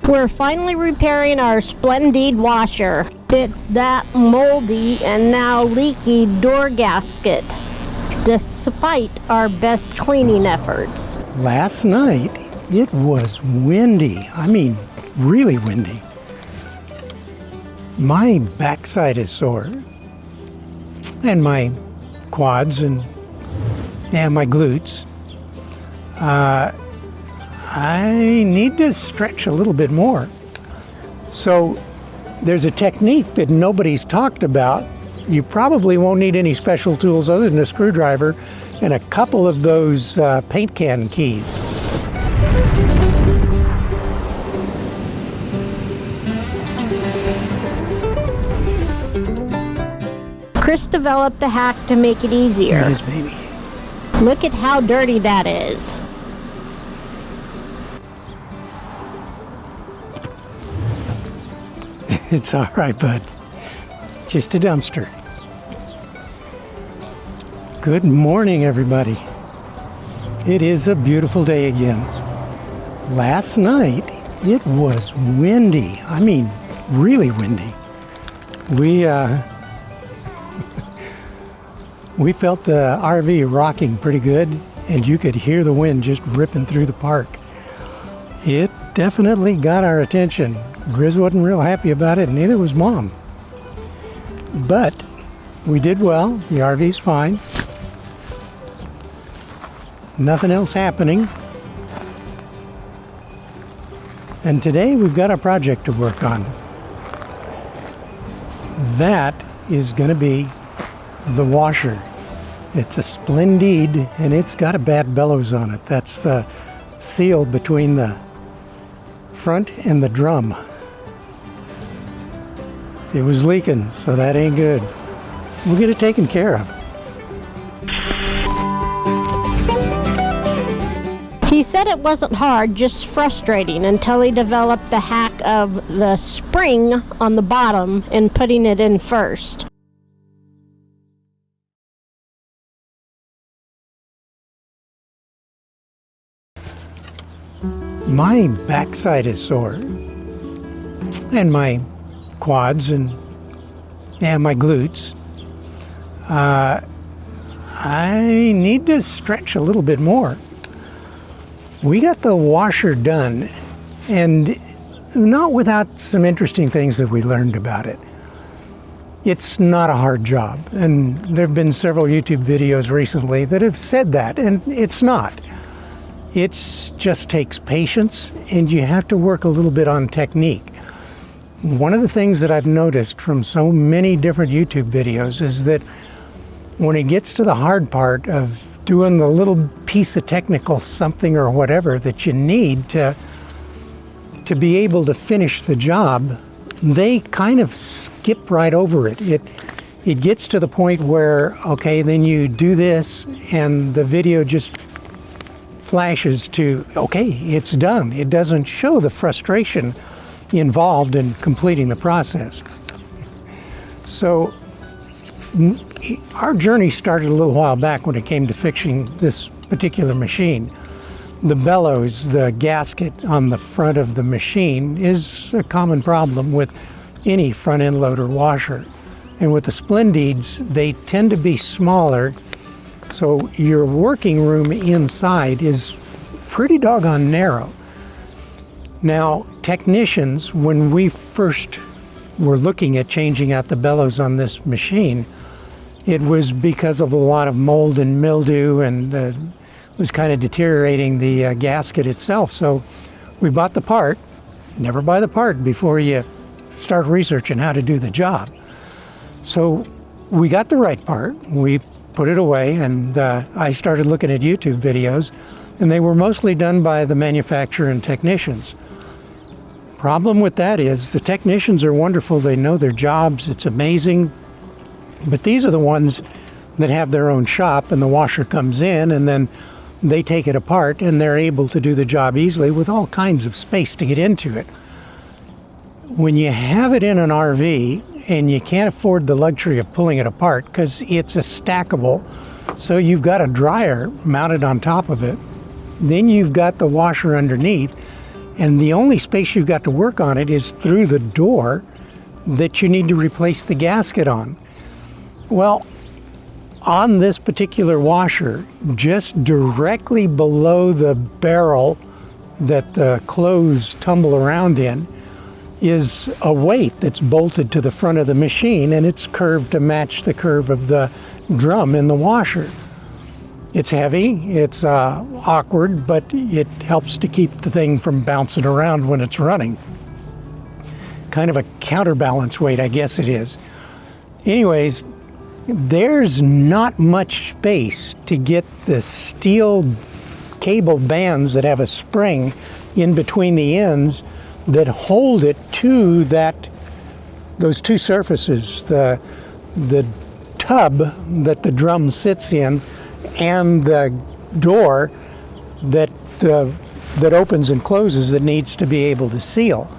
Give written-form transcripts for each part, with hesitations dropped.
We're finally repairing our Splendide washer. It's that moldy and now leaky door gasket, despite our best cleaning efforts. Last night, it was windy. I mean, really windy. My backside is sore, and my quads and my glutes. I need to stretch a little bit more. So there's a technique that nobody's talked about. You probably won't need any special tools other than a screwdriver and a couple of those paint can keys. Chris developed a hack to make it easier. There it is, baby. Look at how dirty that is. It's all right, bud. Just a dumpster. Good morning, everybody. It is a beautiful day again. Last night, it was windy. I mean, really windy. We felt the RV rocking pretty good, and you could hear the wind just ripping through the park. It definitely got our attention. Grizz wasn't real happy about it, and neither was Mom. But we did well. The RV's fine. Nothing else happening. And today we've got a project to work on. That is going to be the washer. It's a Splendide, and it's got a bad bellows on it. That's the seal between the front and the drum. It was leaking, so that ain't good. We'll get it taken care of. He said it wasn't hard, just frustrating, until he developed the hack of the spring on the bottom and putting it in first. My backside is sore, and my quads and my glutes. I need to stretch a little bit more. We got the washer done, and not without some interesting things that we learned about it. It's not a hard job, and there have been several YouTube videos recently that have said that, and it's not. It just takes patience, and you have to work a little bit on technique. One of the things that I've noticed from so many different YouTube videos is that when it gets to the hard part of doing the little piece of technical something or whatever that you need to be able to finish the job, they kind of skip right over it. It gets to the point where, okay, then you do this, and the video just flashes to, okay, it's done. It doesn't show the frustration involved in completing the process. So our journey started a little while back when it came to fixing this particular machine. The bellows, the gasket on the front of the machine, is a common problem with any front end loader washer. And with the Splendides, they tend to be smaller, so your working room inside is pretty doggone narrow. Now, technicians, when we first were looking at changing out the bellows on this machine, it was because of a lot of mold and mildew, and was kind of deteriorating the gasket itself. So we bought the part. Never buy the part before you start researching how to do the job. So we got the right part. We put it away, and I started looking at YouTube videos, and they were mostly done by the manufacturer and technicians. Problem with that is the technicians are wonderful. They know their jobs. It's amazing. But these are the ones that have their own shop, and the washer comes in, and then they take it apart, and they're able to do the job easily with all kinds of space to get into it. When you have it in an RV and you can't afford the luxury of pulling it apart because it's a stackable, so you've got a dryer mounted on top of it, then you've got the washer underneath, And the only space you've got to work on it is through the door that you need to replace the gasket on. Well, on this particular washer, just directly below the barrel that the clothes tumble around in, is a weight that's bolted to the front of the machine, and it's curved to match the curve of the drum in the washer. It's heavy, it's awkward, but it helps to keep the thing from bouncing around when it's running. Kind of a counterbalance weight, I guess it is. Anyways, there's not much space to get the steel cable bands that have a spring in between the ends that hold it to those two surfaces, the tub that the drum sits in and the door that opens and closes that needs to be able to seal.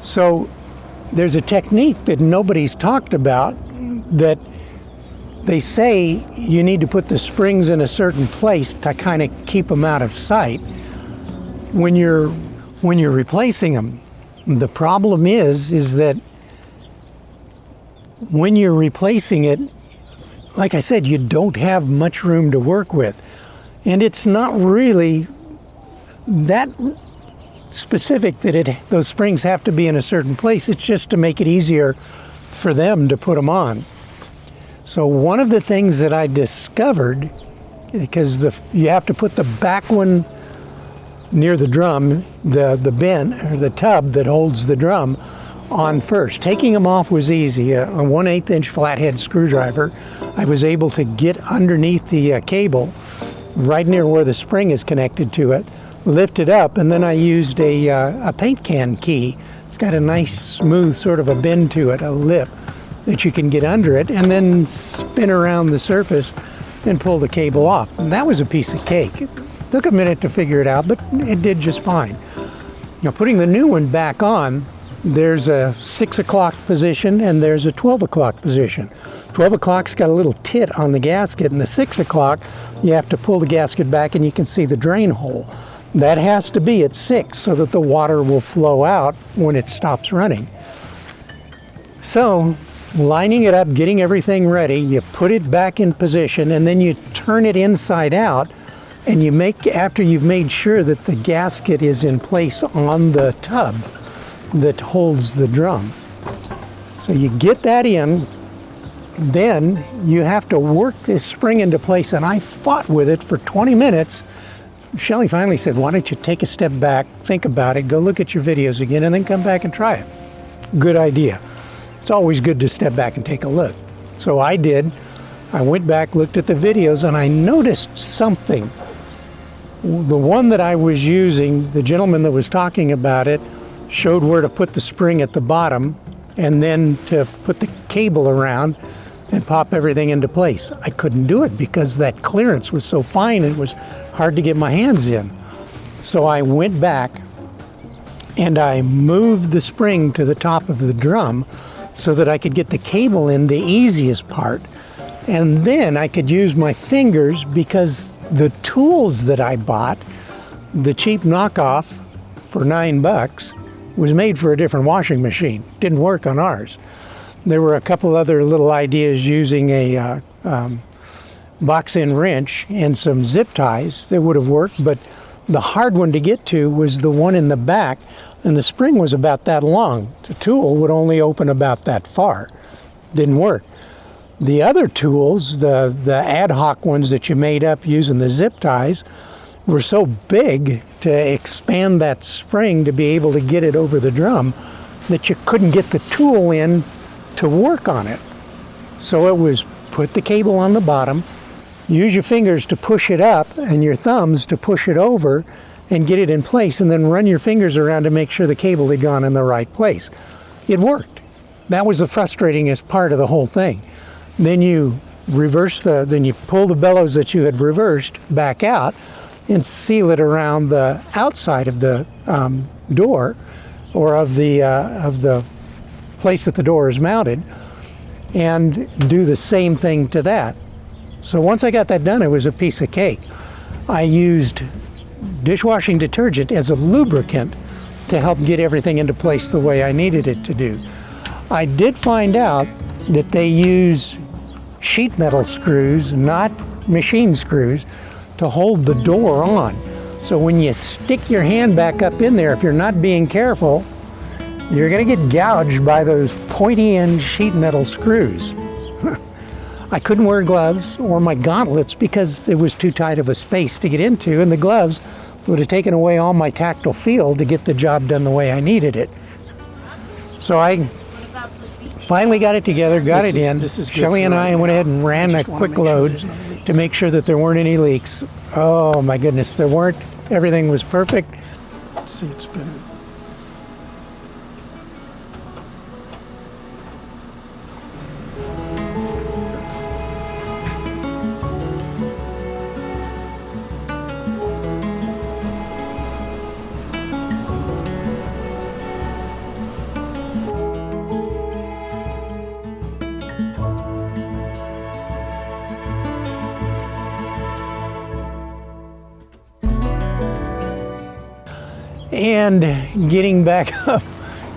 So there's a technique that nobody's talked about that they say you need to put the springs in a certain place to kind of keep them out of sight when you're replacing them. The problem is that when you're replacing it, like I said, you don't have much room to work with. And it's not really that specific that those springs have to be in a certain place. It's just to make it easier for them to put them on. So one of the things that I discovered, because you have to put the back one near the drum, the bin or the tub that holds the drum on first. Taking them off was easy. A 1/8 inch flathead screwdriver, I was able to get underneath the cable right near where the spring is connected to it, lift it up, and then I used a paint can key. It's got a nice smooth sort of a bend to it, a lip that you can get under it, and then spin around the surface and pull the cable off. And that was a piece of cake. It took a minute to figure it out, but it did just fine. Now, putting the new one back on, there's a 6 o'clock position and there's a 12 o'clock position. 12 o'clock's got a little tit on the gasket, and the 6 o'clock, you have to pull the gasket back and you can see the drain hole. That has to be at 6 so that the water will flow out when it stops running. So, lining it up, getting everything ready, you put it back in position, and then you turn it inside out, and after you've made sure that the gasket is in place on the tub that holds the drum. So you get that in, then you have to work this spring into place, and I fought with it for 20 minutes. Shelley finally said, why don't you take a step back, think about it, go look at your videos again, and then come back and try it. Good idea. It's always good to step back and take a look. So I did. I went back, looked at the videos, and I noticed something. The one that I was using, the gentleman that was talking about it, showed where to put the spring at the bottom and then to put the cable around and pop everything into place. I couldn't do it because that clearance was so fine, it was hard to get my hands in. So I went back and I moved the spring to the top of the drum so that I could get the cable in the easiest part. And then I could use my fingers, because the tools that I bought, the cheap knockoff for $9, was made for a different washing machine. Didn't work on ours. There were a couple other little ideas using a box-in wrench and some zip ties that would have worked, but the hard one to get to was the one in the back, and the spring was about that long. The tool would only open about that far. Didn't work. The other tools, the ad hoc ones that you made up using the zip ties, were so big to expand that spring to be able to get it over the drum that you couldn't get the tool in to work on it. So it was put the cable on the bottom, use your fingers to push it up and your thumbs to push it over and get it in place, and then run your fingers around to make sure the cable had gone in the right place. It worked. That was the frustratingest part of the whole thing. Then you then you pull the bellows that you had reversed back out and seal it around the outside of the door, or of the place that the door is mounted, and do the same thing to that. So once I got that done, it was a piece of cake. I used dishwashing detergent as a lubricant to help get everything into place the way I needed it to do. I did find out that they use sheet metal screws, not machine screws, to hold the door on. So when you stick your hand back up in there, if you're not being careful, you're going to get gouged by those pointy end sheet metal screws. I couldn't wear gloves or my gauntlets because it was too tight of a space to get into, and the gloves would have taken away all my tactile feel to get the job done the way I needed it. So I finally got it together, got it in. Shelley and I went ahead and ran a quick load to make sure that there weren't any leaks. Oh my goodness, there weren't. Everything was perfect. Let's see, it's been And getting back up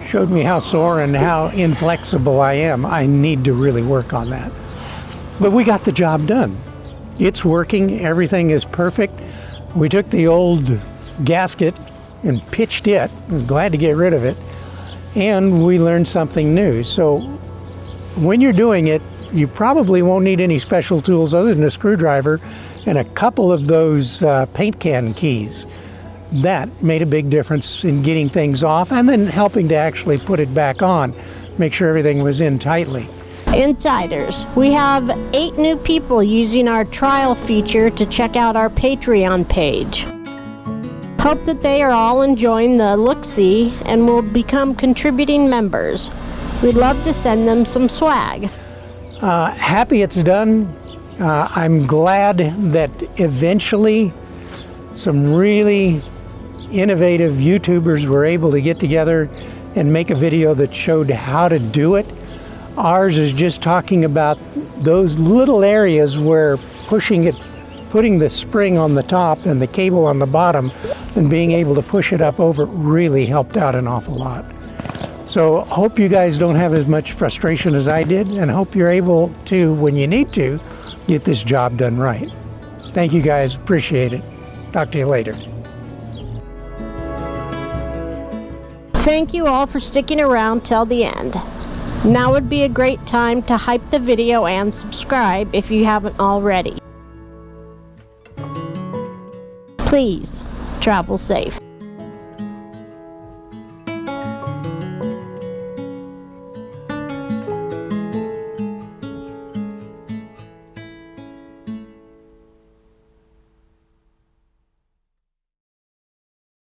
showed me how sore and how inflexible I am. I need to really work on that. But we got the job done. It's working, everything is perfect. We took the old gasket and pitched it. I was glad to get rid of it. And we learned something new. So when you're doing it, you probably won't need any special tools other than a screwdriver and a couple of those paint can keys. That made a big difference in getting things off and then helping to actually put it back on, make sure everything was in tightly. Insiders, we have 8 new people using our trial feature to check out our Patreon page. Hope that they are all enjoying the look-see and will become contributing members. We'd love to send them some swag. Happy it's done. I'm glad that eventually some really innovative YouTubers were able to get together and make a video that showed how to do it. Ours is just talking about those little areas where putting the spring on the top and the cable on the bottom and being able to push it up over really helped out an awful lot. So hope you guys don't have as much frustration as I did, and hope you're able to, when you need to, get this job done right. Thank you guys, appreciate it. Talk to you later. Thank you all for sticking around till the end. Now would be a great time to hype the video and subscribe if you haven't already. Please, travel safe.